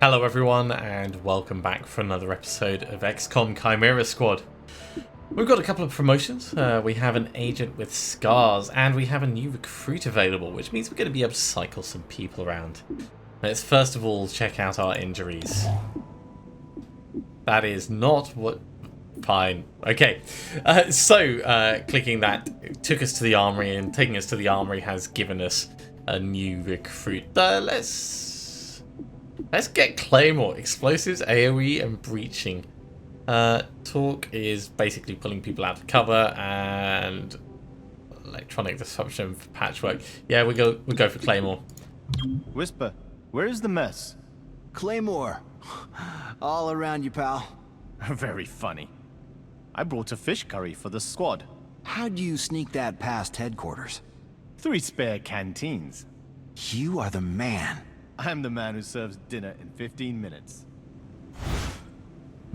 Hello everyone and welcome back for another episode of XCom Chimera Squad. We've got a couple of promotions. We have an agent with scars and we have a new recruit available, which means we're going to be able to cycle some people around. Let's first of all check out our injuries. That is not what... Fine. Okay. Clicking that took us to the armory, and taking us to the armory has given us a new recruit. Let's get Claymore. Explosives, AoE, and breaching. Talk is basically pulling people out of cover, and electronic disruption for patchwork. Yeah, we go for Claymore. Whisper, where is the mess? Claymore. All around you, pal. Very funny. I brought a fish curry for the squad. How'd you sneak that past headquarters? 3 spare canteens. You are the man. I'm the man who serves dinner in 15 minutes.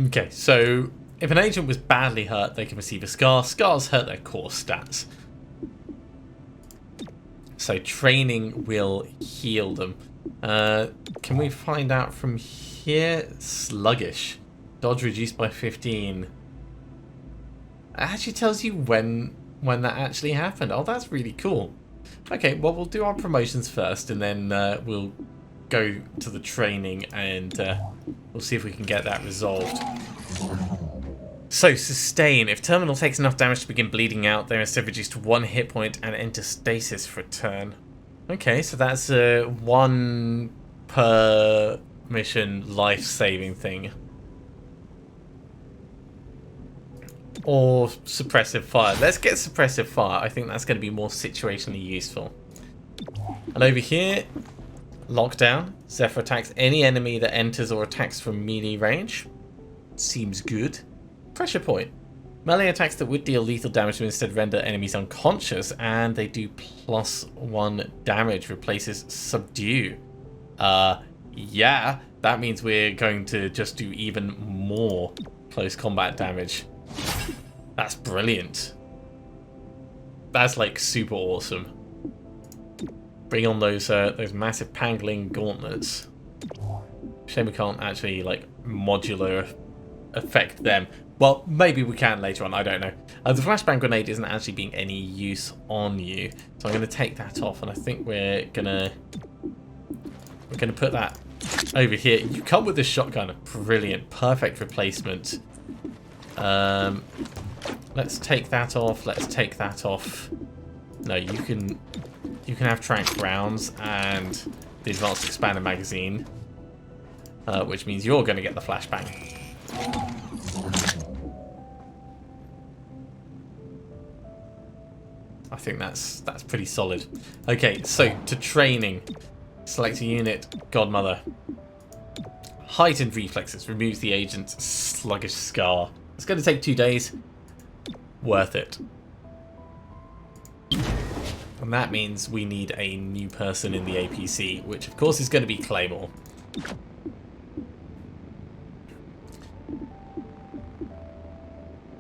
Okay, so if an agent was badly hurt, they can receive a scar. Scars hurt their core stats. So training will heal them. Can we find out from here? Sluggish. Dodge reduced by 15. It actually tells you when that actually happened. Oh, that's really cool. Okay, well, we'll do our promotions first, and then we'll go to the training, and we'll see if we can get that resolved. So, sustain. If terminal takes enough damage to begin bleeding out, they are instead reduced to 1 hit point and enter stasis for a turn. Okay, so that's 1 per mission life-saving thing. Or suppressive fire. Let's get suppressive fire. I think that's going to be more situationally useful. And over here, lockdown. Zephyr attacks any enemy that enters or attacks from melee range. Seems good. Pressure point. Melee attacks that would deal lethal damage will instead render enemies unconscious, and they do +1 damage. Replaces subdue. Yeah, that means we're going to just do even more close combat damage. That's brilliant. That's like super awesome. Bring on those massive pangling gauntlets. Shame we can't actually like modular affect them. Well, maybe we can later on. I don't know. The flashbang grenade isn't actually being any use on you, so I'm going to take that off, and I think we're gonna put that over here. You come with this shotgun. Brilliant, perfect replacement. Let's take that off. Let's take that off. No, you can have trank rounds and the advanced expanded magazine, which means you're going to get the flashbang. I think that's pretty solid. Okay, so to training, select a unit. Godmother. Heightened reflexes removes the agent's sluggish scar. It's going to take 2 days. Worth it. And that means we need a new person in the APC, which of course is going to be Claymore.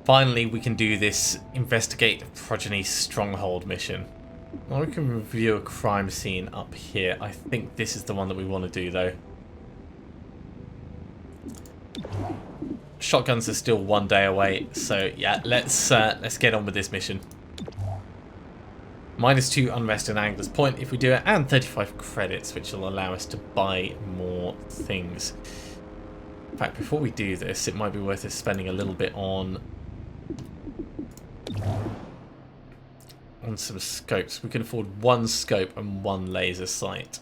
Finally, we can do this investigate Progeny Stronghold mission. Now we can review a crime scene up here. I think this is the one that we want to do though. Shotguns are still 1 day away, so yeah, let's get on with this mission. -2 unrest and Angler's Point if we do it, and 35 credits, which will allow us to buy more things. In fact, before we do this, it might be worth us spending a little bit on some scopes. We can afford 1 scope and 1 laser sight.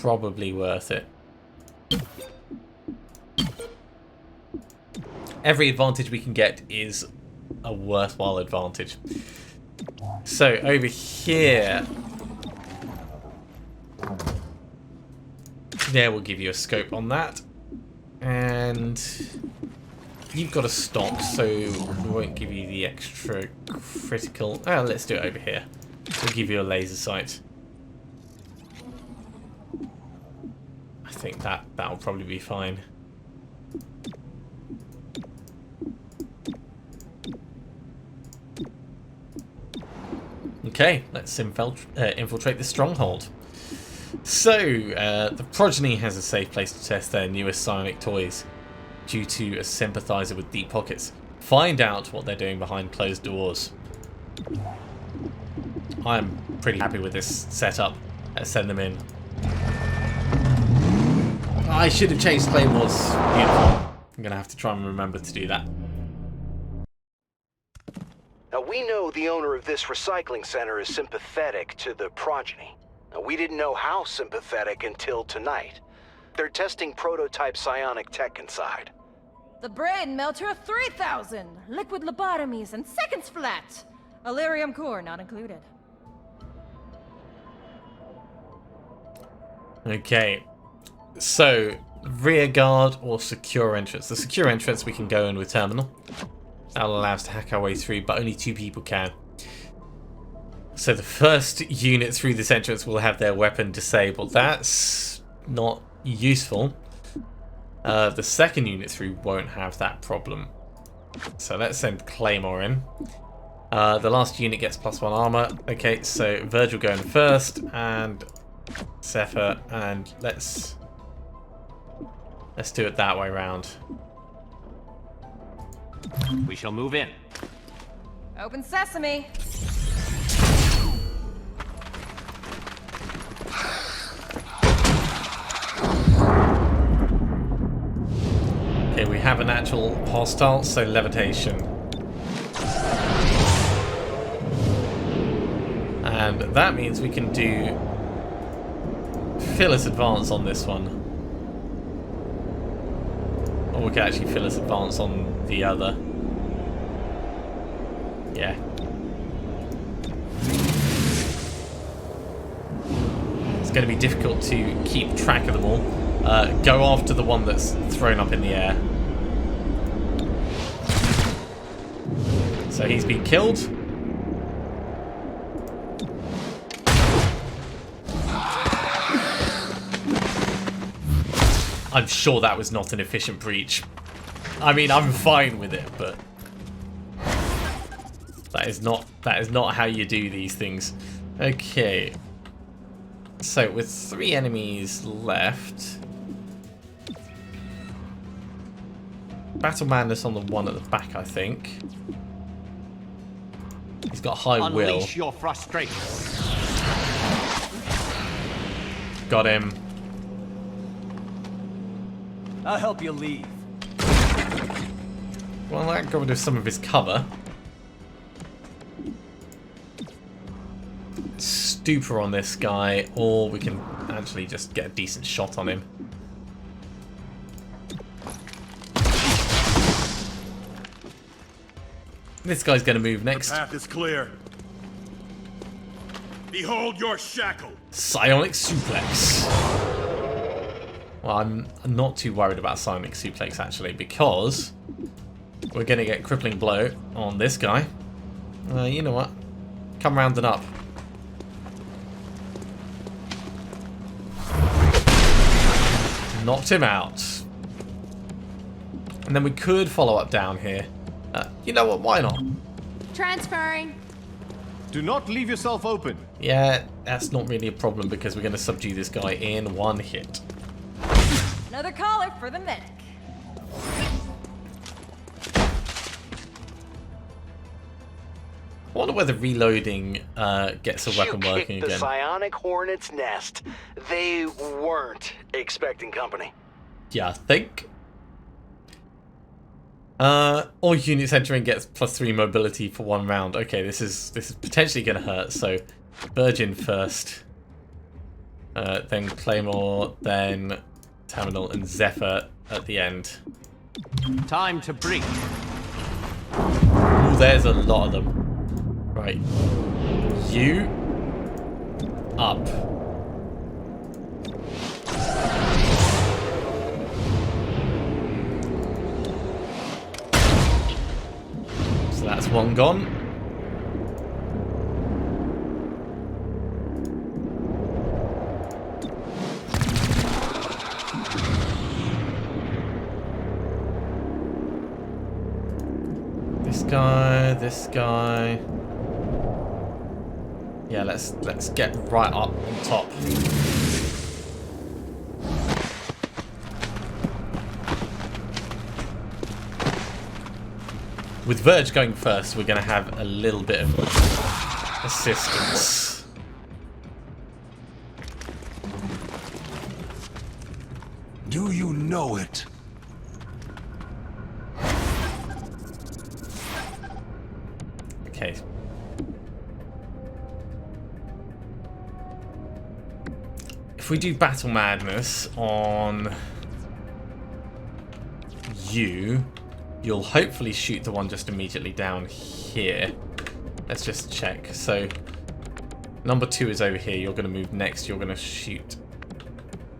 Probably worth it. Every advantage we can get is a worthwhile advantage. So over here, there we'll give you a scope on that, and you've got a stock, so we won't give you the extra critical. Let's do it over here. We'll give you a laser sight. I think that'll probably be fine. Okay, let's infiltrate the stronghold. So, the Progeny has a safe place to test their newest psionic toys due to a sympathizer with deep pockets. Find out what they're doing behind closed doors. I'm pretty happy with this setup. Let's send them in. I should have changed Claymore's uniform. I'm going to have to try and remember to do that. Now, we know the owner of this recycling center is sympathetic to the Progeny. Now, we didn't know how sympathetic until tonight. They're testing prototype psionic tech inside. The brain melter of 3,000, liquid lobotomies, and seconds flat. Illyrium core not included. Okay, so rear guard or secure entrance. The secure entrance we can go in with terminal. That'll allow us to hack our way through, but only 2 people can. So the first unit through this entrance will have their weapon disabled. That's not useful. The second unit through won't have that problem. So let's send Claymore in. The last unit gets +1 armor. Okay, so Virgil going first, and Zephyr, and let's do it that way round. We shall move in. Open sesame. Okay, we have an actual hostile, so levitation. And that means we can do Phyllis advance on this one. Or we can actually Phyllis advance on the other. Yeah. It's going to be difficult to keep track of them all. Go after the one that's thrown up in the air. So he's been killed. I'm sure that was not an efficient breach. I mean, I'm fine with it, but that is not how you do these things. Okay. So with 3 enemies left, Battle Madness on the one at the back, I think. He's got high will. Unleash your frustration. Got him. I'll help you leave. Well, that got rid of some of his cover. Stupor on this guy, or we can actually just get a decent shot on him. This guy's going to move next. Path is clear. Behold your shackle. Psionic suplex. Well, I'm not too worried about psionic suplex actually, because we're going to get crippling blow on this guy. You know what? Come round and up. Knocked him out. And then we could follow up down here. You know what? Why not? Transferring. Do not leave yourself open. Yeah, that's not really a problem because we're going to subdue this guy in 1 hit. Another caller for the medic. I wonder whether reloading gets a weapon You working kicked the again. psionic hornet's nest. They weren't expecting company. Yeah, I think. All units entering gets +3 mobility for 1 round. Okay, this is potentially going to hurt. So, Virgin first, then Claymore, then Terminal, and Zephyr at the end. Time to breach. Ooh, there's a lot of them. Right, you up. So that's 1 gone. This guy. Yeah, let's get right up on top. With Verge going first, we're going to have a little bit of assistance. Do you know it? Okay. If we do Battle Madness on you, you'll hopefully shoot the one just immediately down here. Let's just check. So, number 2 is over here. You're going to move next. You're going to shoot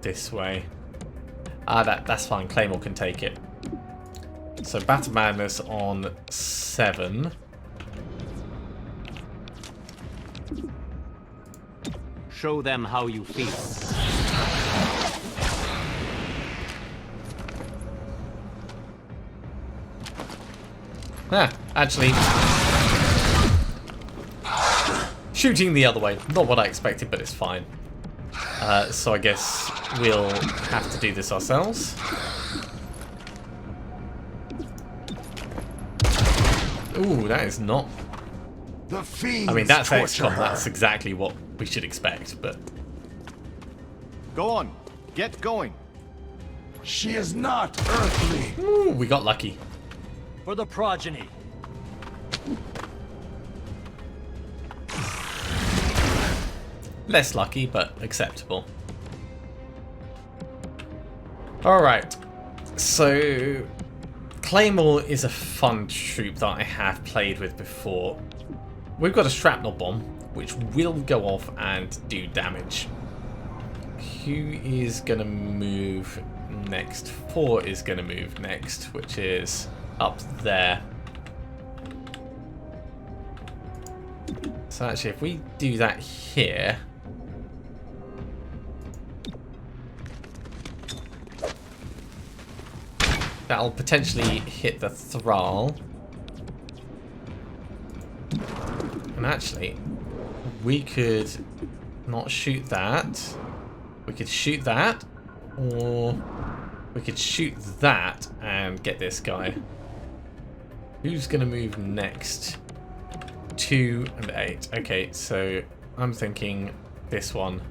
this way. That's fine. Claymore can take it. So, Battle Madness on 7. Show them how you feel. Actually, shooting the other way. Not what I expected, but it's fine. So I guess we'll have to do this ourselves. Ooh, that is not... The fiends I mean, that's torture XCOM. her. That's exactly what we should expect, but... Go on. Get going. She is not earthly. Ooh, we got lucky. For the progeny. Less lucky, but acceptable. Alright. So... Claymore is a fun troop that I have played with before. We've got a shrapnel bomb, which will go off and do damage. Who is going to move next? 4 is going to move next, which is up there. So actually, if we do that here... that'll potentially hit the Thrall. And actually, we could not shoot that. We could shoot that. Or we could shoot that and get this guy. Who's going to move next? 2 and 8. Okay, so I'm thinking this one.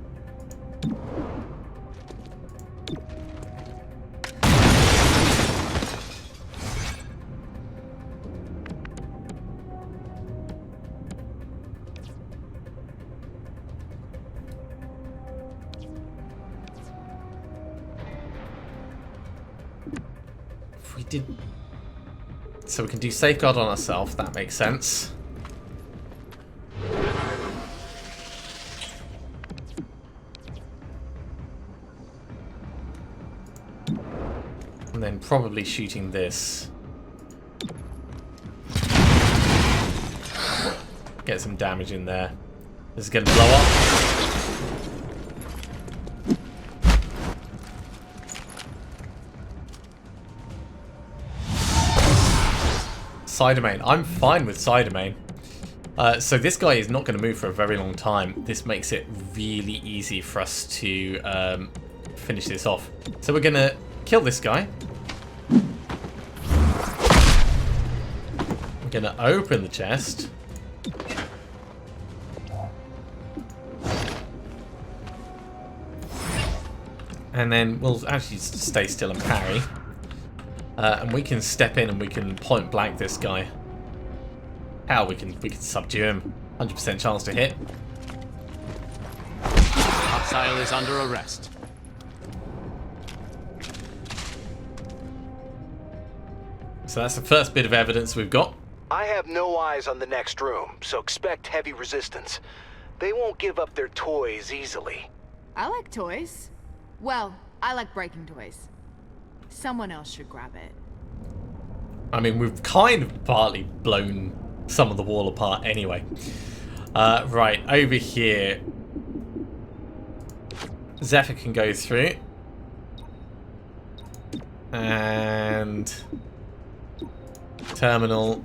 If we did... So we can do safeguard on ourselves, that makes sense. And then probably shooting this. Get some damage in there. This is going to blow up. Cydomain. I'm fine with Cydomain. So this guy is not going to move for a very long time. This makes it really easy for us to finish this off. So we're going to kill this guy. We're going to open the chest. And then we'll actually stay still and parry. And we can step in and we can point blank this guy. Hell, we can subdue him. 100% chance to hit. Hostile is under arrest. So that's the first bit of evidence we've got. I have no eyes on the next room, so expect heavy resistance. They won't give up their toys easily. I like toys. Well, I like breaking toys. Someone else should grab it. I mean, we've kind of partly blown some of the wall apart anyway. Right, over here. Zephyr can go through. And... Terminal.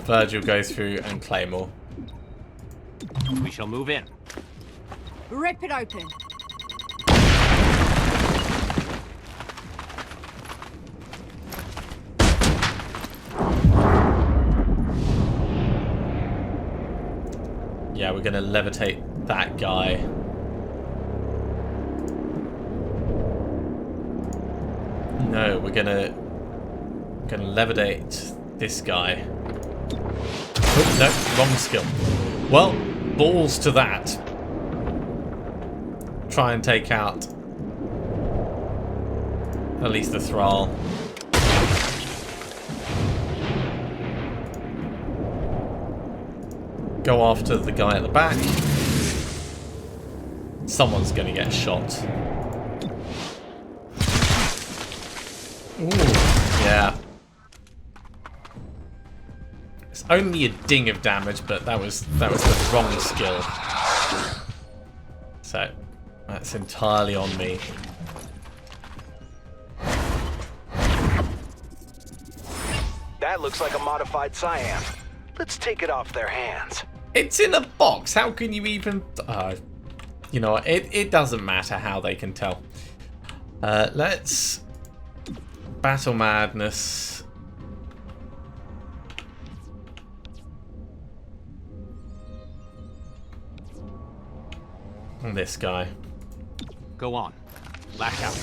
Virgil go through and Claymore. We shall move in. Rip it open. Yeah, we're gonna levitate that guy. No, we're gonna levitate this guy. Oh, no, wrong skill. Well, balls to that. Try and take out at least the thrall. Go after the guy at the back. Someone's gonna get shot. Ooh, yeah. It's only a ding of damage, but that was the wrong skill. So that's entirely on me. That looks like a modified cyan. Let's take it off their hands. It's in a box. How can you even? You know what? It doesn't matter how they can tell. Let's battle madness. And this guy. Go on. Lash out.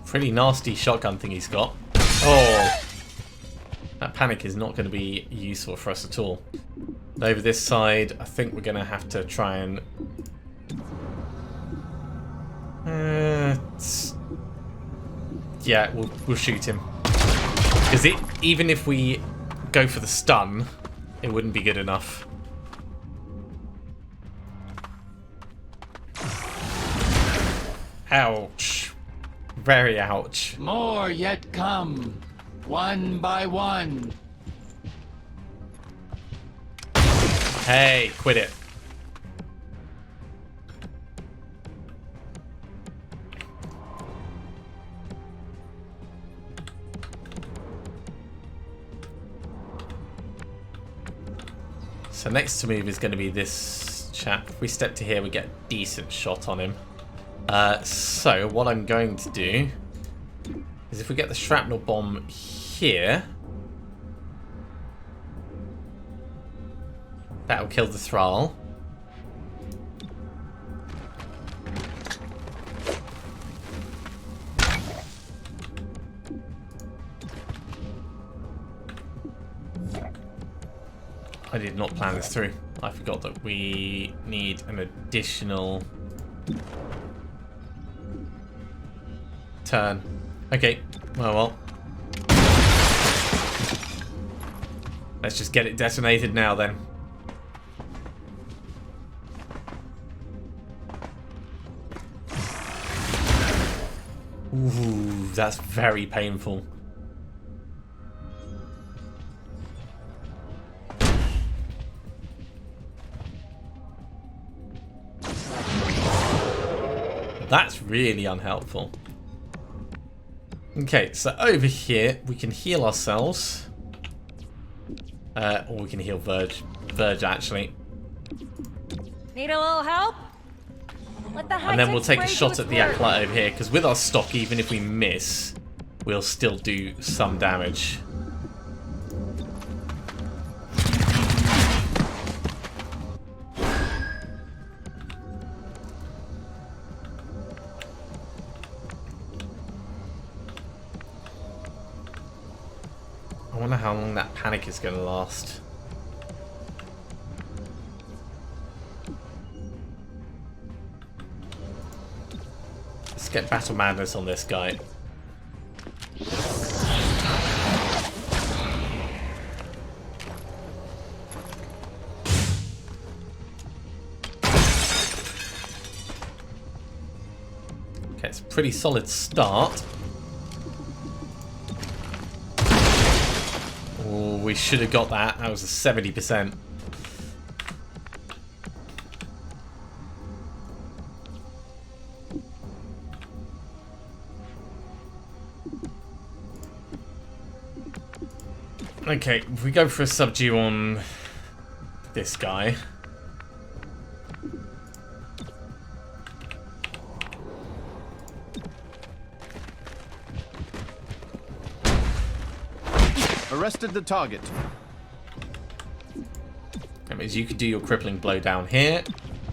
Pretty nasty shotgun thing he's got. Oh, that panic is not going to be useful for us at all. And over this side, I think we're going to have to try and... yeah, we'll shoot him. Because even if we go for the stun, it wouldn't be good enough. Ouch. Very ouch. More yet come, one by one. Hey, quit it. So next to move is going to be this chap. If we step to here, we get a decent shot on him. So what I'm going to do is if we get the shrapnel bomb here, that'll kill the thrall. I did not plan this through. I forgot that we need an additional turn. Okay, well. Let's just get it detonated now then. Ooh, that's very painful. That's really unhelpful. Okay, so over here we can heal ourselves. Or we can heal Verge actually. Need a little help? Let the And then we'll take a spray shot do at its the work. Acolyte over here, because with our stock, even if we miss, we'll still do some damage. I wonder how long that panic is going to last. Let's get Battle Madness on this guy. Okay, it's a pretty solid start. Oh, we should have got that. That was a 70%. Okay, if we go for a subdue on this guy. Arrested the target. That means you could do your crippling blow down here.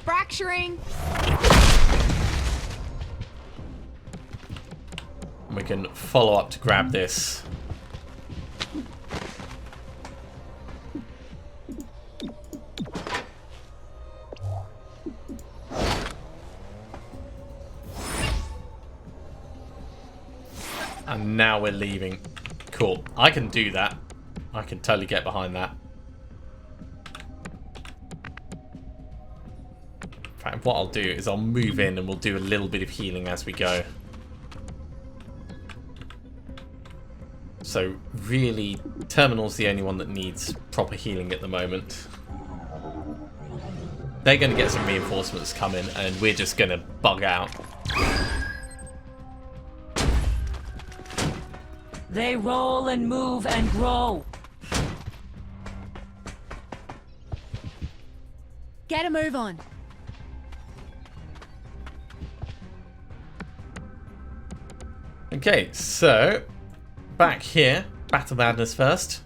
Fracturing. And we can follow up to grab this. And now we're leaving. Cool. I can do that. I can totally get behind that. In fact, what I'll do is I'll move in and we'll do a little bit of healing as we go. So really, Terminal's the only one that needs proper healing at the moment. They're going to get some reinforcements coming and we're just going to bug out. They roll and move and grow. Get a move on. Okay, so back here, Battle Madness first.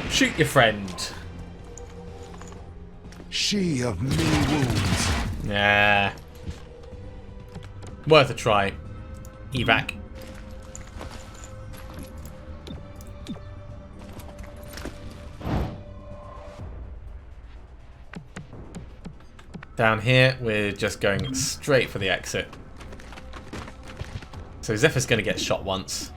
Shoot your friend. She of many wounds. Nah. Worth a try. Evac. Down here, we're just going straight for the exit. So Zephyr's going to get shot once.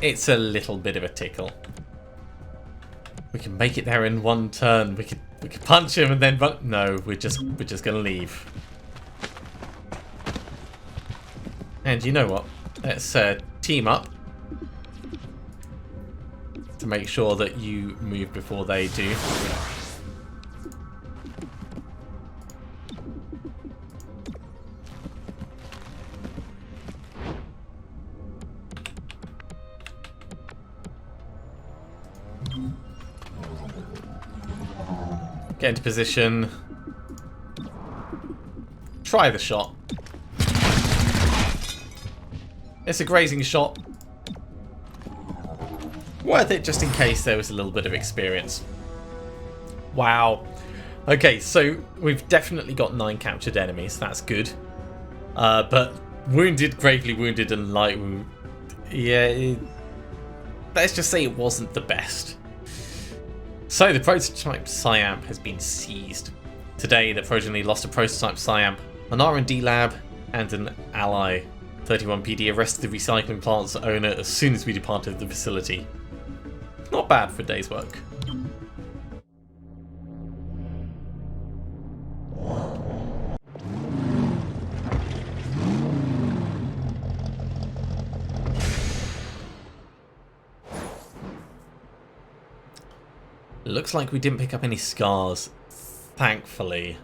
It's a little bit of a tickle. We can make it there in one turn. We could punch him and then run. No, we're just gonna leave. And you know what? Let's team up to make sure that you move before they do. Get into position. Try the shot. It's a grazing shot. Worth it just in case there was a little bit of experience. Wow. Okay, so we've definitely got 9 captured enemies. That's good. But wounded, gravely wounded, and light wound. Yeah, let's just say it wasn't the best. So the prototype SciAmp has been seized. Today, the progeny lost a prototype SciAmp, an R&D lab, and an ally. 31 PD arrested the recycling plant's owner as soon as we departed the facility. Not bad for a day's work. Looks like we didn't pick up any scars, thankfully.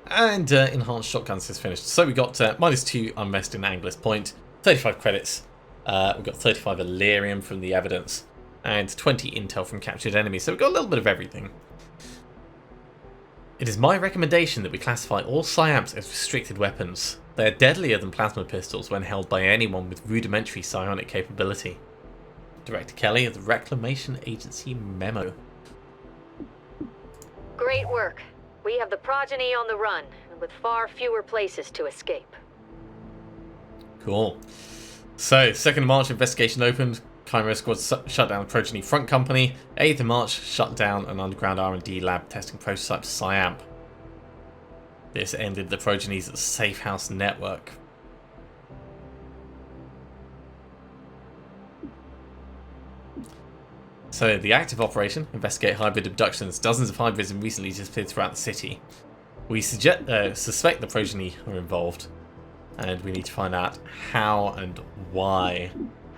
And enhanced shotguns is finished. So we got -2 unrest in Angler's Point, 35 credits. We got 35 Illyrium from the evidence, and 20 intel from captured enemies. So we got a little bit of everything. It is my recommendation that we classify all SciAmps as restricted weapons. They are deadlier than plasma pistols when held by anyone with rudimentary psionic capability. Director Kelly of the Reclamation Agency memo. Great work. We have the progeny on the run, and with far fewer places to escape. Cool. So, 2nd of March, investigation opened. Chimera Squad shut down the progeny front company. 8th of March, shut down an underground R&D lab testing prototype SciAmp. This ended the progeny's safe house network. So the active operation, investigate hybrid abductions. Dozens of hybrids have recently disappeared throughout the city. We suspect the progeny are involved, and we need to find out how and why.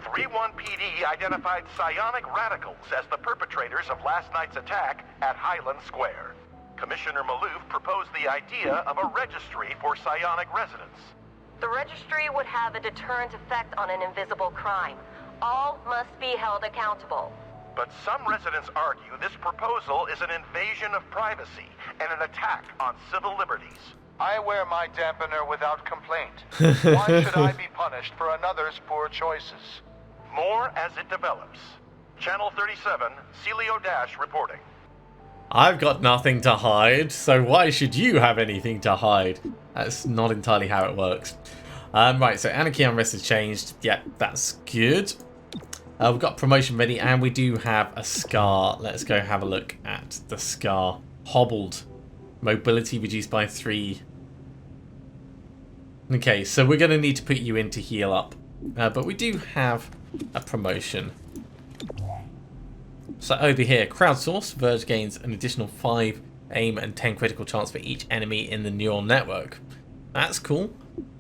3-1 PD identified psionic radicals as the perpetrators of last night's attack at Highland Square. Commissioner Malouf proposed the idea of a registry for psionic residents. The registry would have a deterrent effect on an invisible crime. All must be held accountable. But some residents argue this proposal is an invasion of privacy and an attack on civil liberties. I wear my dampener without complaint. Why should I be punished for another's poor choices? More as it develops. Channel 37, Celio Dash reporting. I've got nothing to hide, so why should you have anything to hide? That's not entirely how it works. Right, so Anarchy Unrest has changed. Yep, that's good. We've got promotion ready, and we do have a Scar. Let's go have a look at the Scar. Hobbled. Mobility reduced by 3. Okay, so we're going to need to put you in to heal up. But we do have a promotion. So over here, crowdsource, Verge gains an additional 5 aim and 10 critical chance for each enemy in the neural network. That's cool.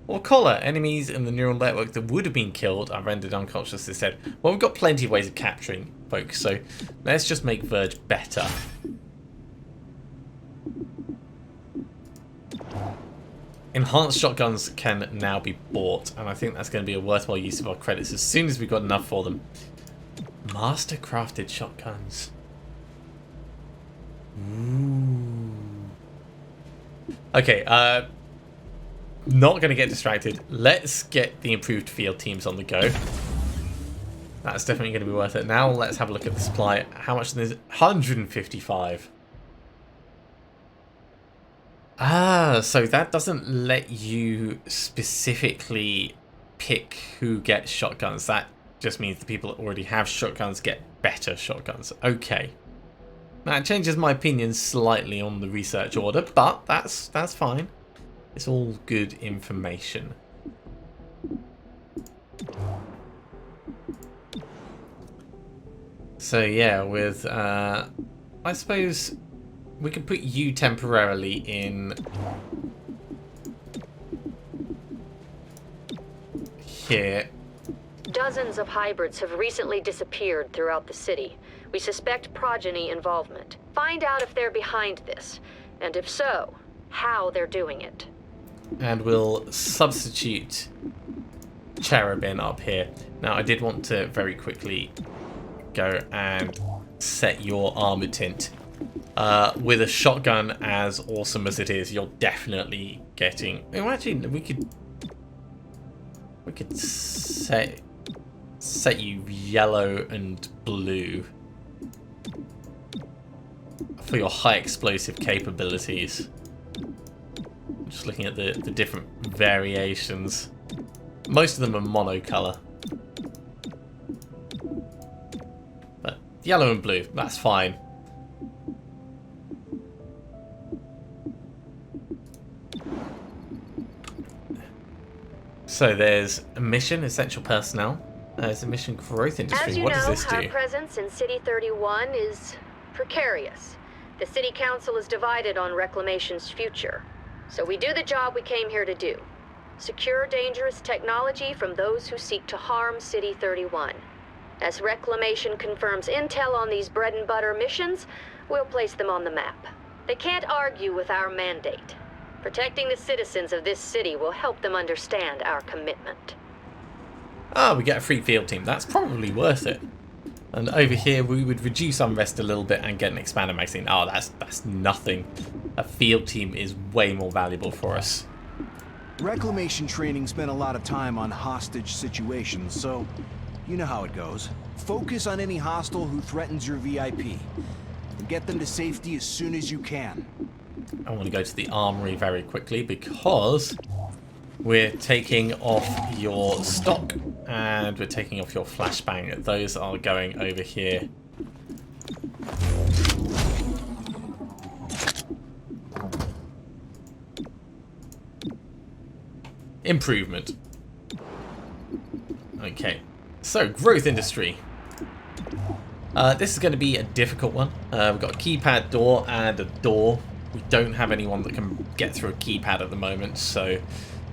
Or collar, enemies in the neural network that would have been killed are rendered unconscious instead. Well, we've got plenty of ways of capturing folks, so let's just make Verge better. Enhanced shotguns can now be bought, and I think that's going to be a worthwhile use of our credits as soon as we've got enough for them. Master crafted shotguns. Ooh. Okay, not going to get distracted. Let's get the improved field teams on the go. That's definitely going to be worth it. Now let's have a look at the supply. How much is it? 155. Ah, so that doesn't let you specifically pick who gets shotguns. That just means the people that already have shotguns get better shotguns. Okay. That changes my opinion slightly on the research order, but that's fine. It's all good information. So yeah, with I suppose we can put you temporarily in here. Dozens of hybrids have recently disappeared throughout the city. We suspect progeny involvement. Find out if they're behind this, and if so, how they're doing it. And we'll substitute Cherubin up here. Now, I did want to very quickly go and set your armor tint. With a shotgun as awesome as it is, you're definitely getting... Oh, actually, we could set you yellow and blue for your high explosive capabilities. Just looking at the different variations. Most of them are monocolor. But yellow and blue, that's fine. So there's a mission, essential personnel. There's a mission, growth industry. As you what does know, this do? our presence in City 31 is precarious. The City Council is divided on Reclamation's future. So we do the job we came here to do. Secure dangerous technology from those who seek to harm City 31. As Reclamation confirms intel on these bread and butter missions, we'll place them on the map. They can't argue with our mandate. Protecting the citizens of this city will help them understand our commitment. Ah, we get a free field team. That's probably worth it. And over here, we would reduce unrest a little bit and get an expanded magazine. Oh, that's nothing. A field team is way more valuable for us. Reclamation training spent a lot of time on hostage situations, so you know how it goes. Focus on any hostile who threatens your VIP, and get them to safety as soon as you can. I want to go to the armory very quickly because we're taking off your stock and we're taking off your flashbang. Those are going over here. Improvement. Okay, so growth industry. This is going to be a difficult one. We've got a keypad door and a door. We don't have anyone that can get through a keypad at the moment, so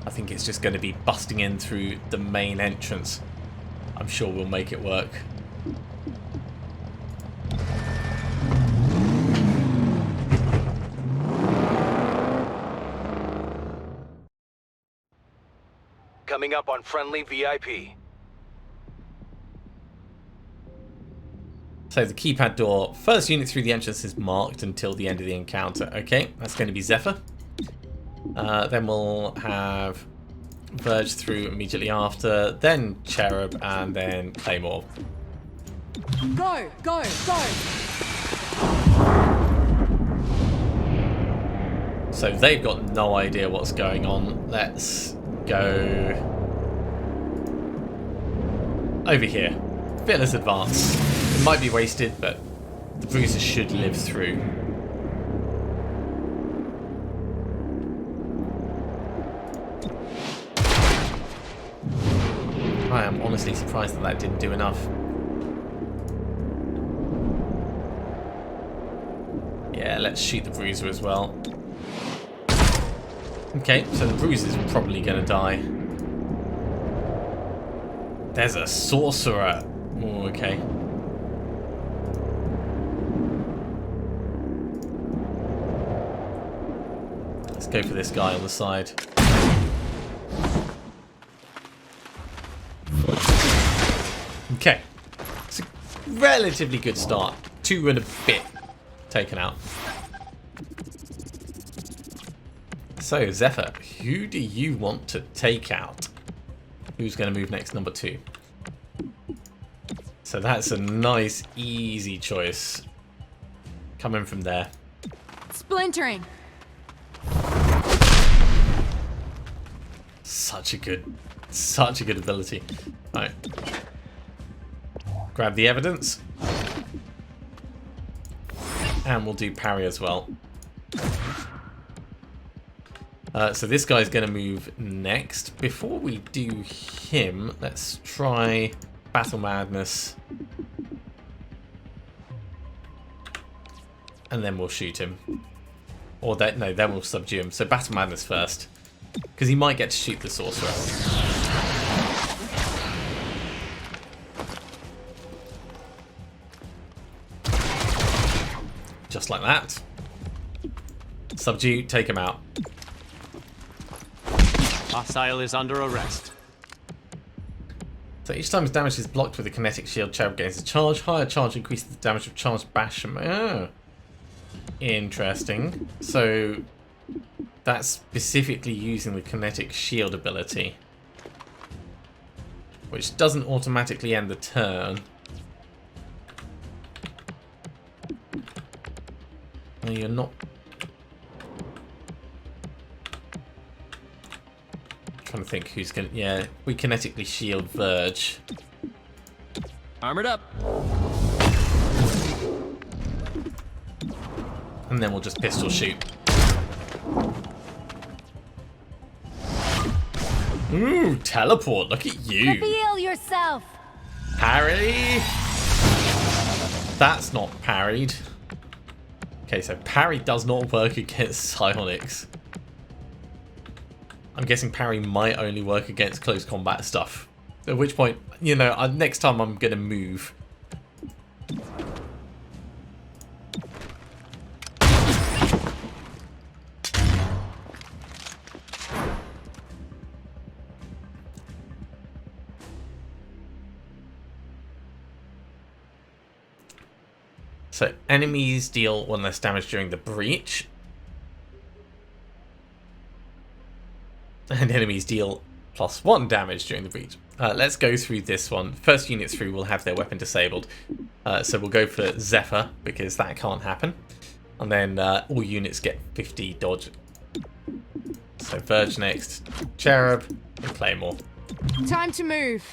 I think it's just going to be busting in through the main entrance. I'm sure we'll make it work. Coming up on friendly VIP. So the keypad door, first unit through the entrance is marked until the end of the encounter. Okay, that's going to be Zephyr. Then we'll have Verge through immediately after, then Cherub, and then Claymore. Go, go, go! So they've got no idea what's going on. Let's go over here. Fearless advance. It might be wasted, but the bruiser should live through. I am honestly surprised that that didn't do enough. Yeah, let's shoot the bruiser as well. Okay, so the bruiser's probably going to die. There's a sorcerer. Oh, okay. Let's go for this guy on the side. Okay. It's a relatively good start. 2 and a bit taken out. So, Zephyr, who do you want to take out? Who's going to move next? Number 2. So that's a nice, easy choice. Coming from there. Splintering. Such a good ability. Right. Grab the evidence. And we'll do parry as well. So this guy's going to move next. Before we do him, let's try Battle Madness. And then we'll shoot him. Or that, no, then we'll subdue him. So Battle Madness first. Because he might get to shoot the sorcerer. Just like that. Subdue, take him out. Hostile is under arrest. So each time his damage is blocked with a kinetic shield, Cherub gains a charge. Higher charge increases the damage of charged bash. Oh. Interesting. So that's specifically using the kinetic shield ability, which doesn't automatically end the turn. No, you're not. Trying to think who's gonna. Yeah, we kinetically shield Verge. Armored up. And then we'll just pistol shoot. Ooh, teleport. Look at you. Reveal yourself. Parry. That's not parried. Okay, so parry does not work against psionics. I'm guessing parry might only work against close combat stuff. At which point, you know, next time I'm going to move. So, enemies deal 1 less damage during the breach. And enemies deal +1 damage during the breach. Let's go through this one. First unit through will have their weapon disabled. So we'll go for Zephyr, because that can't happen. And then all units get 50 dodge. So Verge next, Cherub, and Claymore. Time to move.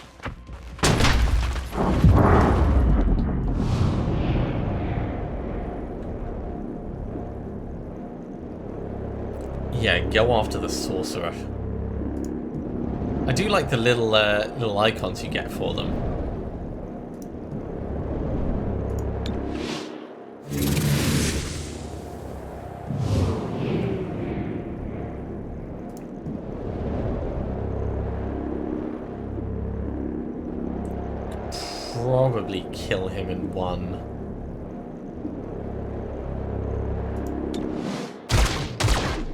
Yeah, go after the sorcerer. I do like the little icons you get for them. probably kill him in one.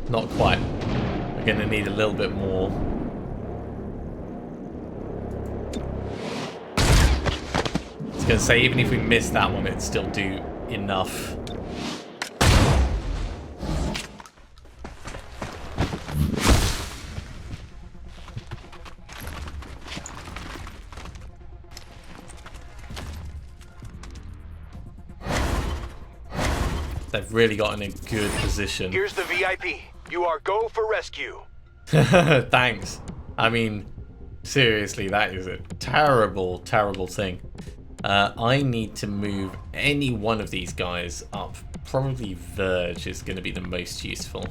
Not quite. We're going to need a little bit more. I was going to say, even if we miss that one, it'd still do enough. They've really gotten in a good position. Here's the VIP. You are go for rescue. Thanks. I mean, seriously, that is a terrible, terrible thing. I need to move any one of these guys up. Probably Verge is going to be the most useful.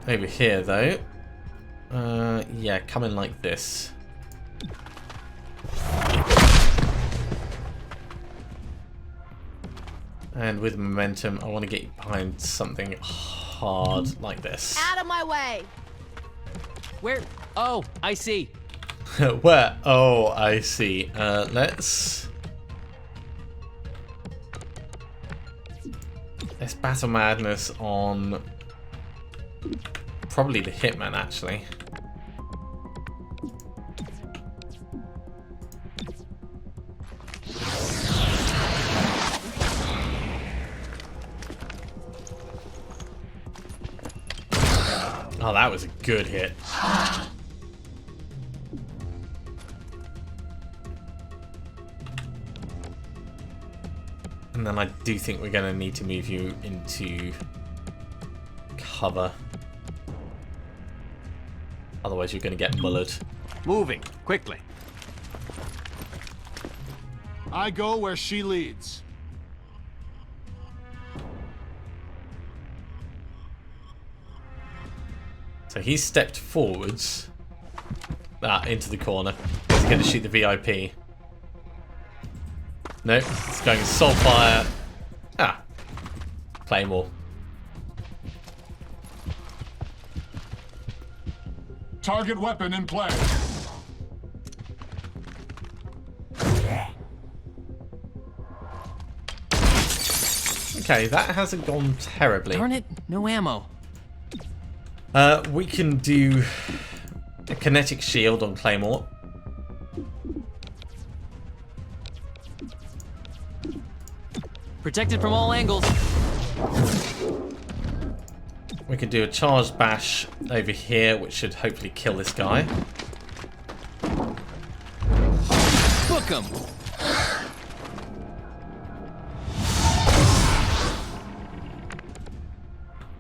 Over here, though. Yeah, come in like this. And with momentum, I want to get you behind something hard like this. Out of my way! Where? Oh, I see. Where? Oh, I see. Let's Battle Madness on probably the Hitman, actually. Oh, that was a good hit. And then I do think we're going to need to move you into cover. Otherwise, you're going to get mullered. Moving, quickly. I go where she leads. So he stepped forwards into the corner. He's going to shoot the VIP. No, it's going assault fire. Claymore. Target weapon in play. Okay, that hasn't gone terribly. Darn it, no ammo. We can do a kinetic shield on Claymore. Protected from all angles. We can do a charged bash over here, which should hopefully kill this guy. Book him.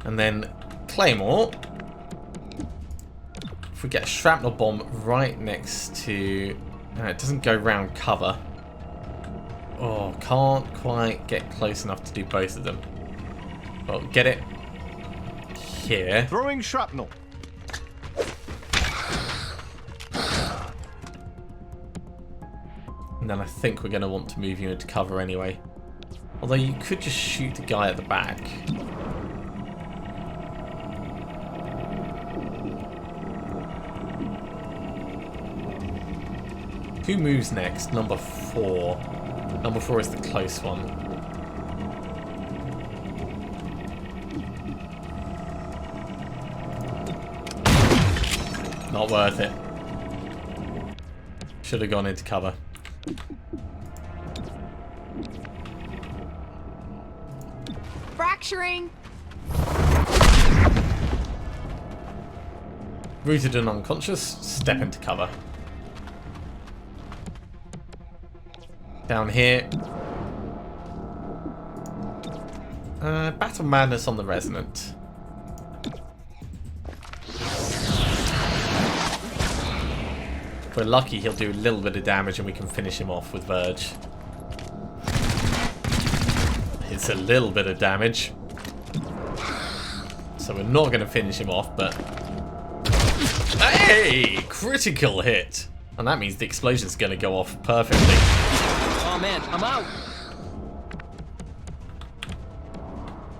And then Claymore. If we get a shrapnel bomb right next to... No, it doesn't go round cover. Oh, can't quite get close enough to do both of them. Well, get it here. Throwing shrapnel. And then I think we're going to want to move you into cover anyway. Although you could just shoot the guy at the back. Who moves next? Number 4. Number 4 is the close one. Not worth it. Should have gone into cover. Fracturing! Rooted and unconscious, step into cover. Down here. Battle Madness on the Resonant. If we're lucky, he'll do a little bit of damage and we can finish him off with Verge. It's a little bit of damage. So we're not going to finish him off, but Hey! Critical hit! And that means the explosion's going to go off perfectly. Oh man, I'm out.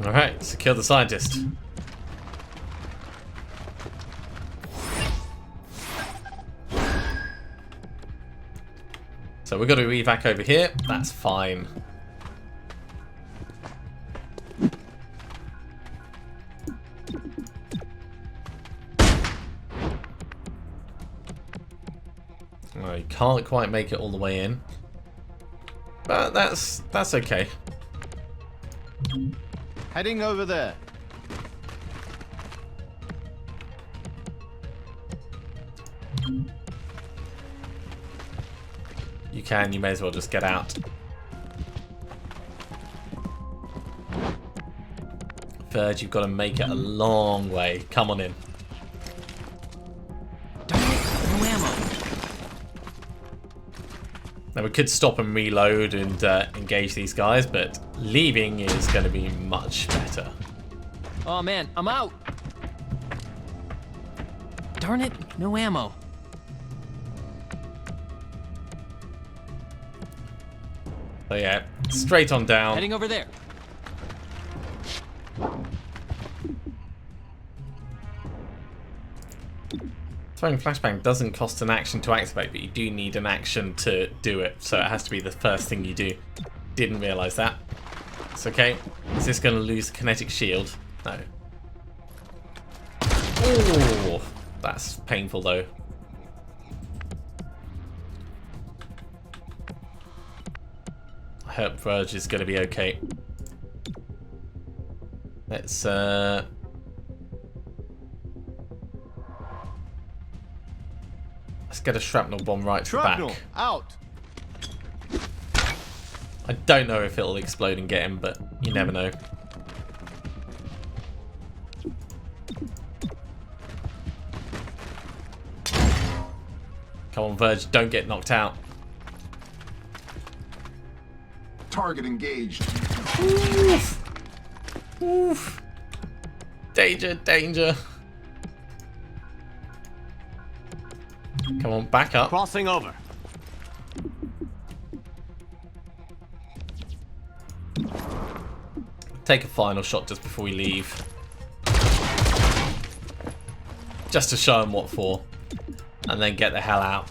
Alright, secure the scientist. So we've got to evac over here. That's fine. Well, you can't quite make it all the way in. But that's okay. Heading over there. You may as well just get out. Verge, you've got to make it a long way. Come on in. Darn it, no ammo. Now we could stop and reload and engage these guys, but leaving is going to be much better. Oh man, I'm out. Darn it, no ammo. So yeah, straight on down. Heading over there. Throwing flashbang doesn't cost an action to activate, but you do need an action to do it, so it has to be the first thing you do. Didn't realise that. It's okay. Is this going to lose the kinetic shield? No. Ooh, that's painful though. I hope Verge is going to be okay. Let's get a shrapnel bomb right to the back. Shrapnel, out. I don't know if it'll explode and get him, but you never know. Come on, Verge, don't get knocked out. Target engaged. Oof. Oof. Danger, danger. Come on, back up. Crossing over. Take a final shot just before we leave. Just to show them what for. And then get the hell out.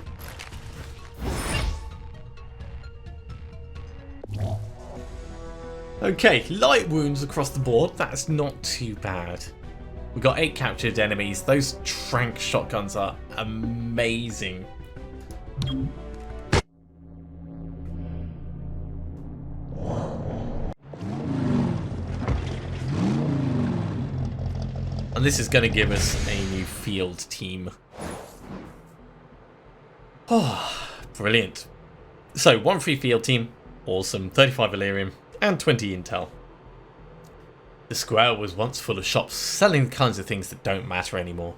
Okay, light wounds across the board. That's not too bad. We got 8 captured enemies. Those trank shotguns are amazing. And this is going to give us a new field team. Oh, brilliant. So, 1 free field team. Awesome. 35 Illyrium and 20 intel. The square was once full of shops selling the kinds of things that don't matter anymore.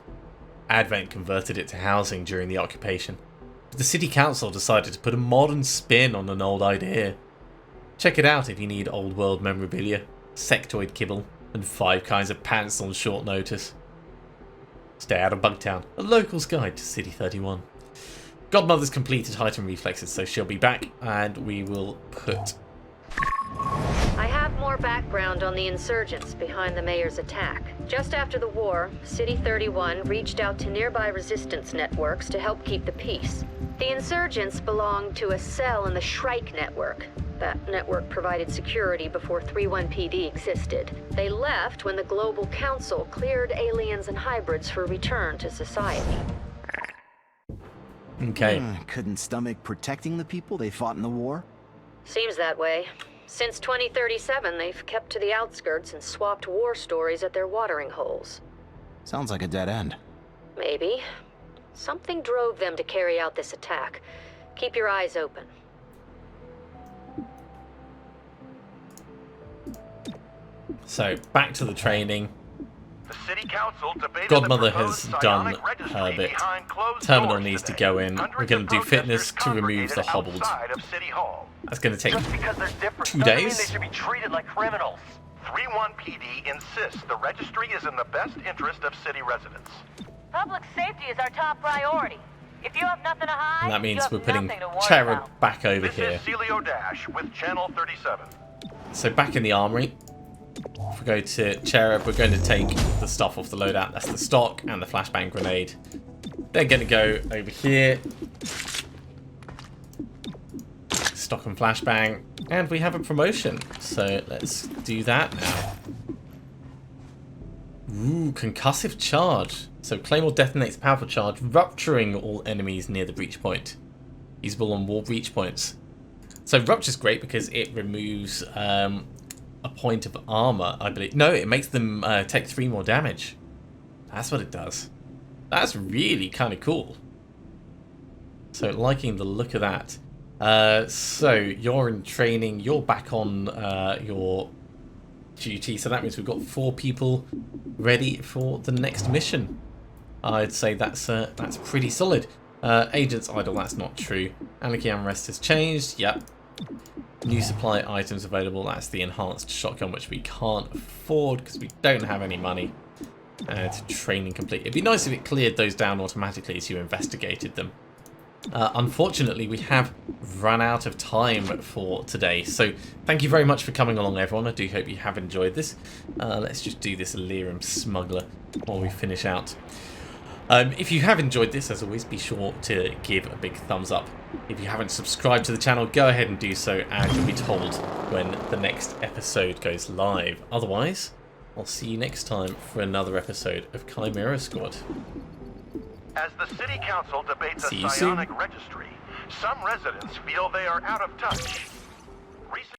Advent converted it to housing during the occupation. But the city council decided to put a modern spin on an old idea. Check it out if you need old world memorabilia, sectoid kibble, and 5 kinds of pants on short notice. Stay out of Bugtown, a local's guide to City 31. Godmother's completed height and reflexes, so she'll be back, and we will put... I have more background on the insurgents behind the mayor's attack. Just after the war, City 31 reached out to nearby resistance networks to help keep the peace. The insurgents belonged to a cell in the Shrike network. That network provided security before 31PD existed. They left when the Global Council cleared aliens and hybrids for return to society. Okay. Couldn't stomach protecting the people they fought in the war? Seems that way. Since 2037, they've kept to the outskirts and swapped war stories at their watering holes. Sounds like a dead end. Maybe. Something drove them to carry out this attack. Keep your eyes open. So, back to the training. The city council debated Godmother the has proposed done psionic registry her bit. behind closed Terminal doors needs to today. go in. We're Hundreds going to of do fitness protesters to remove the congregated hobbled. outside of City Hall. That's going to take Just because they're different 2 doesn't mean days. they should be treated like criminals. 31 PD insists the registry is in the best interest of city residents. Public safety is our top priority. If you have nothing to hide, And that means you have we're putting nothing to worry Cherub about. back over This here. is Celio Dash with Channel 37. So back in the armory. If we go to Cherub, we're going to take the stuff off the loadout. That's the stock and the flashbang grenade. They're going to go over here. Stock and flashbang. And we have a promotion. So let's do that now. Ooh, concussive charge. So Claymore detonates a powerful charge, rupturing all enemies near the breach point. Usable on wall breach points. So rupture's great because it removes a point of armor, I believe. No, it makes them take 3 more damage. That's what it does. That's really kind of cool. So liking the look of that. So you're in training. You're back on your duty. So that means we've got 4 people ready for the next mission. I'd say that's pretty solid. Agents idle, that's not true. Anarchy Armrest has changed, yep. New supply items available, that's the enhanced shotgun, which we can't afford because we don't have any money to training complete. It'd be nice if it cleared those down automatically as you investigated them. Unfortunately, we have run out of time for today, so thank you very much for coming along, everyone. I do hope you have enjoyed this. Let's just do this Elerium Smuggler while we finish out. If you have enjoyed this, as always, be sure to give a big thumbs up. If you haven't subscribed to the channel, go ahead and do so, and you'll be told when the next episode goes live. Otherwise, I'll see you next time for another episode of Chimera Squad. As the City Council debates a See you soon. psionic registry, some residents feel they are out of touch.